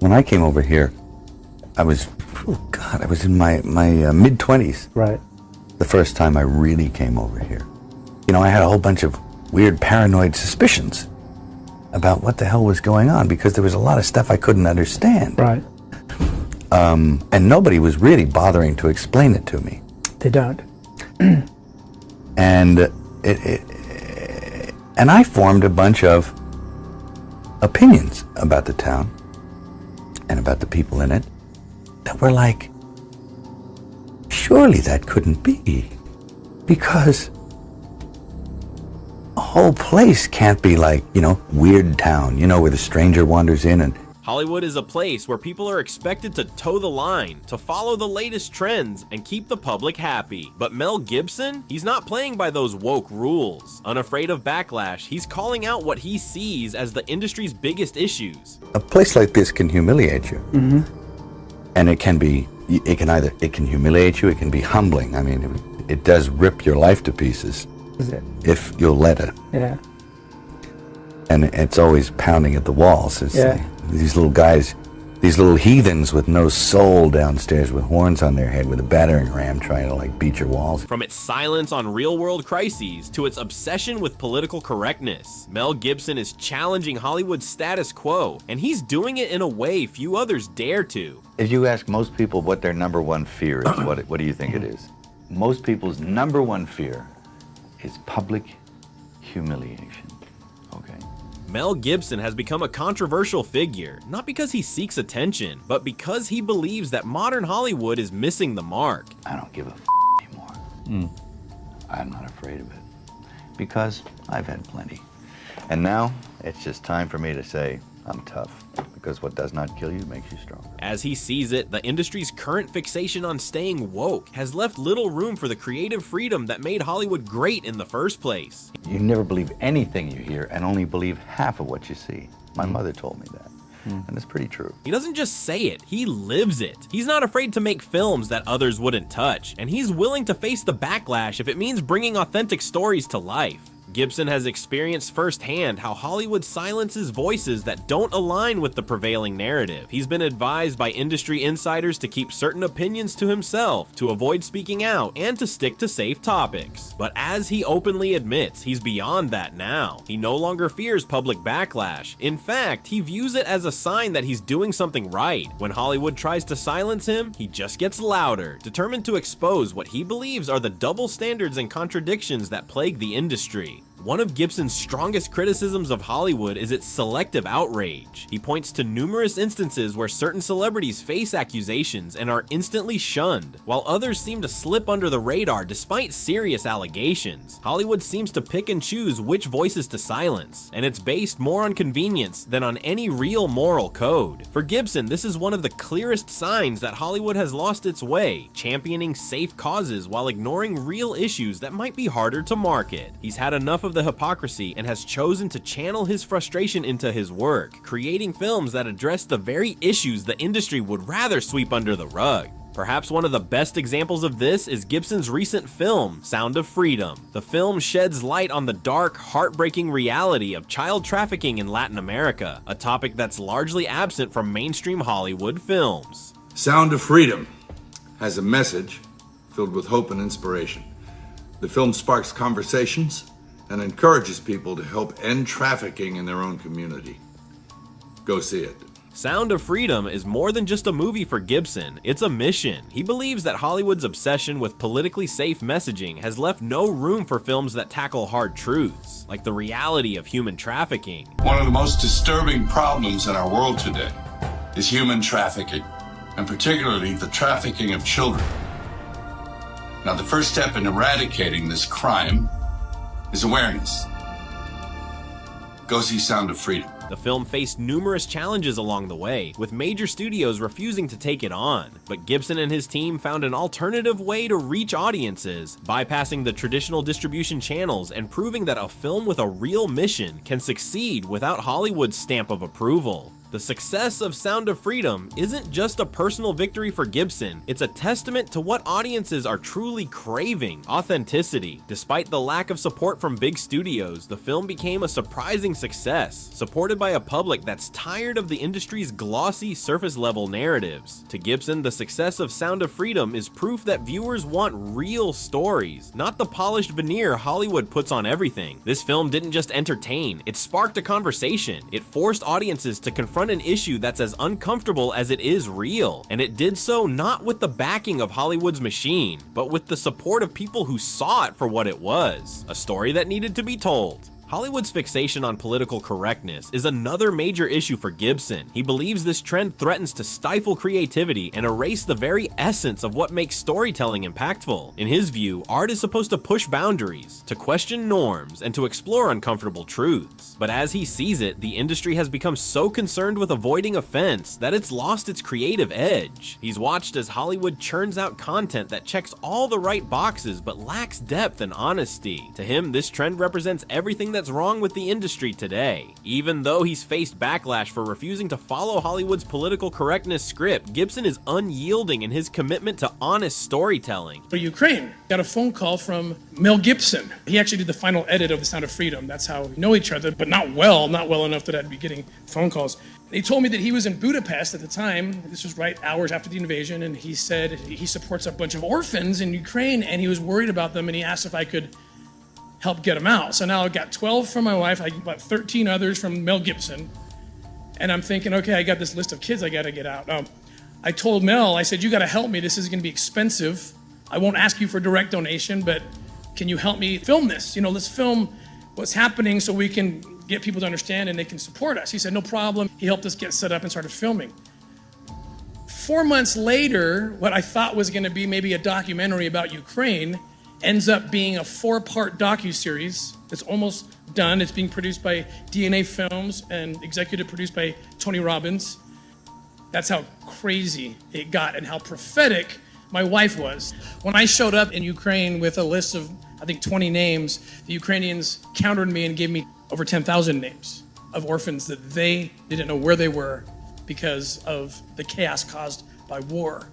When I came over here, I was in my mid-20s. Right. The first time I really came over here. You know, I had a whole bunch of weird paranoid suspicions about what the hell was going on, because there was a lot of stuff I couldn't understand. Right. And nobody was really bothering to explain it to me. They don't. And and I formed a bunch of opinions about the town and about the people in it that were like, surely that couldn't be, because a whole place can't be like, you know, Weird Town, you know, where the stranger wanders in and... Hollywood is a place where people are expected to toe the line, to follow the latest trends, and keep the public happy. But Mel Gibson? He's not playing by those woke rules. Unafraid of backlash, he's calling out what he sees as the industry's biggest issues. A place like this can humiliate you. Mm-hmm. And it can humiliate you, it can be humbling. I mean, it does rip your life to pieces. Is it? If you'll let it. Yeah. And it's always pounding at the walls. It's yeah. These little guys, these little heathens with no soul downstairs with horns on their head with a battering ram trying to like beat your walls. From its silence on real-world crises to its obsession with political correctness, Mel Gibson is challenging Hollywood's status quo, and he's doing it in a way few others dare to. If you ask most people what their number one fear is, what do you think it is? Most people's number one fear is public humiliation. Okay. Mel Gibson has become a controversial figure, not because he seeks attention, but because he believes that modern Hollywood is missing the mark. I don't give a anymore. I'm not afraid of it, because I've had plenty. And now, it's just time for me to say, I'm tough, because what does not kill you makes you stronger. As he sees it, the industry's current fixation on staying woke has left little room for the creative freedom that made Hollywood great in the first place. You never believe anything you hear and only believe half of what you see. My mother told me that, and it's pretty true. He doesn't just say it, he lives it. He's not afraid to make films that others wouldn't touch, and he's willing to face the backlash if it means bringing authentic stories to life. Gibson has experienced firsthand how Hollywood silences voices that don't align with the prevailing narrative. He's been advised by industry insiders to keep certain opinions to himself, to avoid speaking out, and to stick to safe topics. But as he openly admits, he's beyond that now. He no longer fears public backlash. In fact, he views it as a sign that he's doing something right. When Hollywood tries to silence him, he just gets louder, determined to expose what he believes are the double standards and contradictions that plague the industry. One of Gibson's strongest criticisms of Hollywood is its selective outrage. He points to numerous instances where certain celebrities face accusations and are instantly shunned, while others seem to slip under the radar despite serious allegations. Hollywood seems to pick and choose which voices to silence, and it's based more on convenience than on any real moral code. For Gibson, this is one of the clearest signs that Hollywood has lost its way, championing safe causes while ignoring real issues that might be harder to market. He's had enough of the hypocrisy and has chosen to channel his frustration into his work, creating films that address the very issues the industry would rather sweep under the rug. Perhaps one of the best examples of this is Gibson's recent film, Sound of Freedom. The film sheds light on the dark, heartbreaking reality of child trafficking in Latin America, a topic that's largely absent from mainstream Hollywood films. Sound of Freedom has a message filled with hope and inspiration. The film sparks conversations and encourages people to help end trafficking in their own community. Go see it. Sound of Freedom is more than just a movie for Gibson, it's a mission. He believes that Hollywood's obsession with politically safe messaging has left no room for films that tackle hard truths, like the reality of human trafficking. One of the most disturbing problems in our world today is human trafficking, and particularly the trafficking of children. Now, the first step in eradicating this crime is awareness. Go see Sound of Freedom. The film faced numerous challenges along the way, with major studios refusing to take it on. But Gibson and his team found an alternative way to reach audiences, bypassing the traditional distribution channels and proving that a film with a real mission can succeed without Hollywood's stamp of approval. The success of Sound of Freedom isn't just a personal victory for Gibson, it's a testament to what audiences are truly craving: authenticity. Despite the lack of support from big studios, the film became a surprising success, supported by a public that's tired of the industry's glossy, surface-level narratives. To Gibson, the success of Sound of Freedom is proof that viewers want real stories, not the polished veneer Hollywood puts on everything. This film didn't just entertain, it sparked a conversation. It forced audiences to confront an issue that's as uncomfortable as it is real, and it did so not with the backing of Hollywood's machine, but with the support of people who saw it for what it was: a story that needed to be told. Hollywood's fixation on political correctness is another major issue for Gibson. He believes this trend threatens to stifle creativity and erase the very essence of what makes storytelling impactful. In his view, art is supposed to push boundaries, to question norms, and to explore uncomfortable truths. But as he sees it, the industry has become so concerned with avoiding offense that it's lost its creative edge. He's watched as Hollywood churns out content that checks all the right boxes but lacks depth and honesty. To him, this trend represents everything that's wrong with the industry today. Even though he's faced backlash for refusing to follow Hollywood's political correctness script, Gibson is unyielding in his commitment to honest storytelling. For Ukraine, got a phone call from Mel Gibson. He actually did the final edit of The Sound of Freedom. That's how we know each other, but not well enough that I'd be getting phone calls. And he told me that he was in Budapest at the time. This was right hours after the invasion, and he said he supports a bunch of orphans in Ukraine, and he was worried about them, and he asked if I could help get them out. So now I've got 12 from my wife, I got 13 others from Mel Gibson, and I'm thinking, okay, I got this list of kids I gotta get out. I told Mel, I said, you gotta help me, this is gonna be expensive. I won't ask you for direct donation, but can you help me film this? You know, let's film what's happening so we can get people to understand and they can support us. He said, no problem. He helped us get set up and started filming. 4 months later, what I thought was gonna be maybe a documentary about Ukraine ends up being a 4-part docuseries that's almost done. It's being produced by DNA Films and executive produced by Tony Robbins. That's how crazy it got and how prophetic my wife was. When I showed up in Ukraine with a list of, I think, 20 names, the Ukrainians countered me and gave me over 10,000 names of orphans that they didn't know where they were because of the chaos caused by war.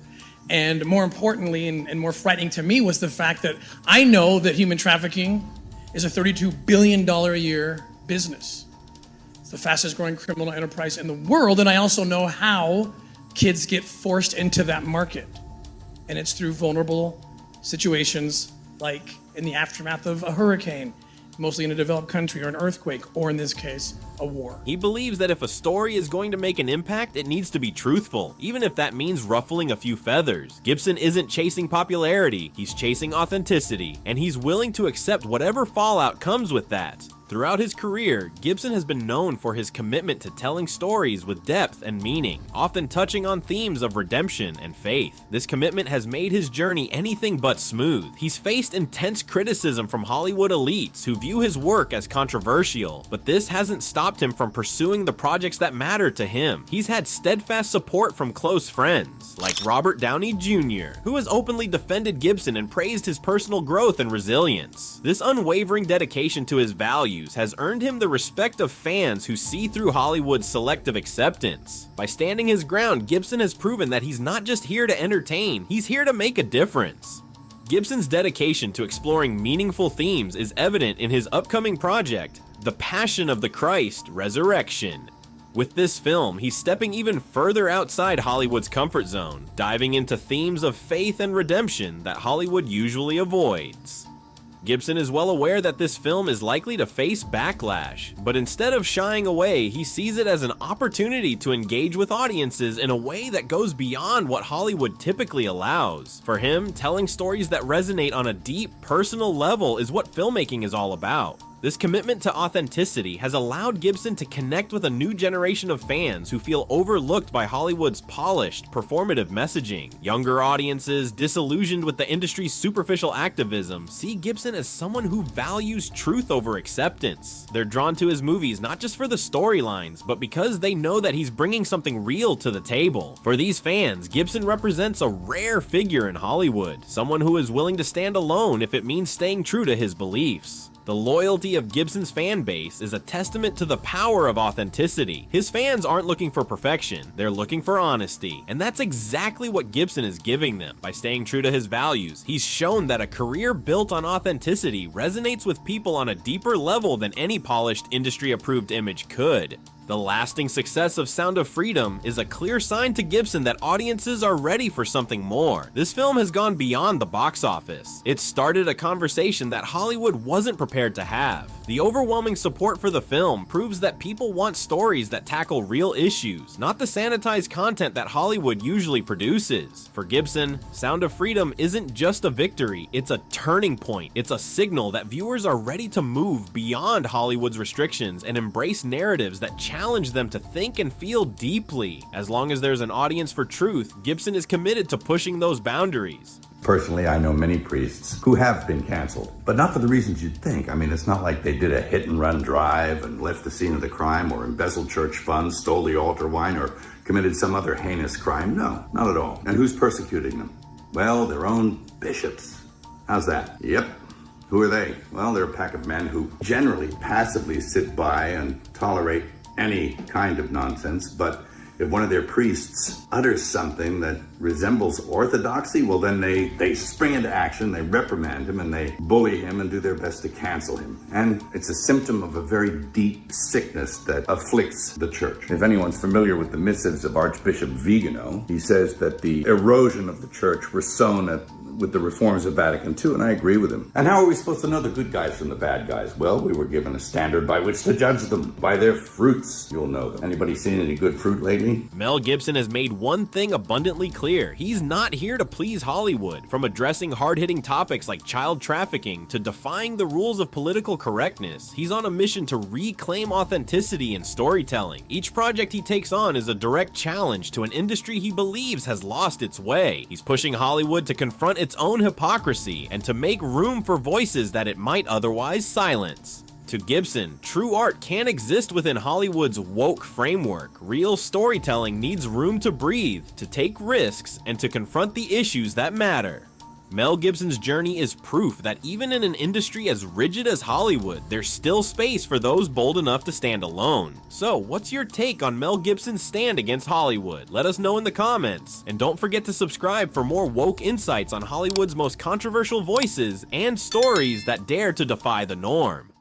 And more importantly, and more frightening to me, was the fact that I know that human trafficking is a $32 billion a year business. It's the fastest growing criminal enterprise in the world, and I also know how kids get forced into that market. And it's through vulnerable situations like in the aftermath of a hurricane, mostly in a developed country, or an earthquake, or in this case, a war. He believes that if a story is going to make an impact, it needs to be truthful, even if that means ruffling a few feathers. Gibson isn't chasing popularity, he's chasing authenticity, and he's willing to accept whatever fallout comes with that. Throughout his career, Gibson has been known for his commitment to telling stories with depth and meaning, often touching on themes of redemption and faith. This commitment has made his journey anything but smooth. He's faced intense criticism from Hollywood elites who view his work as controversial, but this hasn't stopped him from pursuing the projects that matter to him. He's had steadfast support from close friends, like Robert Downey Jr., who has openly defended Gibson and praised his personal growth and resilience. This unwavering dedication to his values has earned him the respect of fans who see through Hollywood's selective acceptance. By standing his ground, Gibson has proven that he's not just here to entertain, he's here to make a difference. Gibson's dedication to exploring meaningful themes is evident in his upcoming project, The Passion of the Christ: Resurrection. With this film, he's stepping even further outside Hollywood's comfort zone, diving into themes of faith and redemption that Hollywood usually avoids. Gibson is well aware that this film is likely to face backlash, but instead of shying away, he sees it as an opportunity to engage with audiences in a way that goes beyond what Hollywood typically allows. For him, telling stories that resonate on a deep, personal level is what filmmaking is all about. This commitment to authenticity has allowed Gibson to connect with a new generation of fans who feel overlooked by Hollywood's polished, performative messaging. Younger audiences, disillusioned with the industry's superficial activism, see Gibson as someone who values truth over acceptance. They're drawn to his movies not just for the storylines, but because they know that he's bringing something real to the table. For these fans, Gibson represents a rare figure in Hollywood, someone who is willing to stand alone if it means staying true to his beliefs. The loyalty of Gibson's fan base is a testament to the power of authenticity. His fans aren't looking for perfection, they're looking for honesty, and that's exactly what Gibson is giving them. By staying true to his values, he's shown that a career built on authenticity resonates with people on a deeper level than any polished, industry-approved image could. The lasting success of Sound of Freedom is a clear sign to Gibson that audiences are ready for something more. This film has gone beyond the box office. It started a conversation that Hollywood wasn't prepared to have. The overwhelming support for the film proves that people want stories that tackle real issues, not the sanitized content that Hollywood usually produces. For Gibson, Sound of Freedom isn't just a victory, it's a turning point. It's a signal that viewers are ready to move beyond Hollywood's restrictions and embrace narratives that challenge them to think and feel deeply. As long as there's an audience for truth, Gibson is committed to pushing those boundaries. Personally, I know many priests who have been canceled, but not for the reasons you'd think. I mean, it's not like they did a hit-and-run drive and left the scene of the crime, or embezzled church funds, stole the altar wine, or committed some other heinous crime. No, not at all. And who's persecuting them? Well, their own bishops. How's that? Yep. Who are they? Well, they're a pack of men who generally passively sit by and tolerate any kind of nonsense, but if one of their priests utters something that resembles orthodoxy, well then they spring into action, they reprimand him, and they bully him and do their best to cancel him. And it's a symptom of a very deep sickness that afflicts the church. If anyone's familiar with the missives of Archbishop Vigano, he says that the erosion of the church was sown with the reforms of Vatican II, and I agree with him. And how are we supposed to know the good guys from the bad guys? Well, we were given a standard by which to judge them. By their fruits, you'll know them. Anybody seen any good fruit lately? Mel Gibson has made one thing abundantly clear. He's not here to please Hollywood. From addressing hard-hitting topics like child trafficking to defying the rules of political correctness, he's on a mission to reclaim authenticity in storytelling. Each project he takes on is a direct challenge to an industry he believes has lost its way. He's pushing Hollywood to confront its own hypocrisy and to make room for voices that it might otherwise silence. To Gibson, true art can't exist within Hollywood's woke framework. Real storytelling needs room to breathe, to take risks, and to confront the issues that matter. Mel Gibson's journey is proof that even in an industry as rigid as Hollywood, there's still space for those bold enough to stand alone. So, what's your take on Mel Gibson's stand against Hollywood? Let us know in the comments. And don't forget to subscribe for more woke insights on Hollywood's most controversial voices and stories that dare to defy the norm.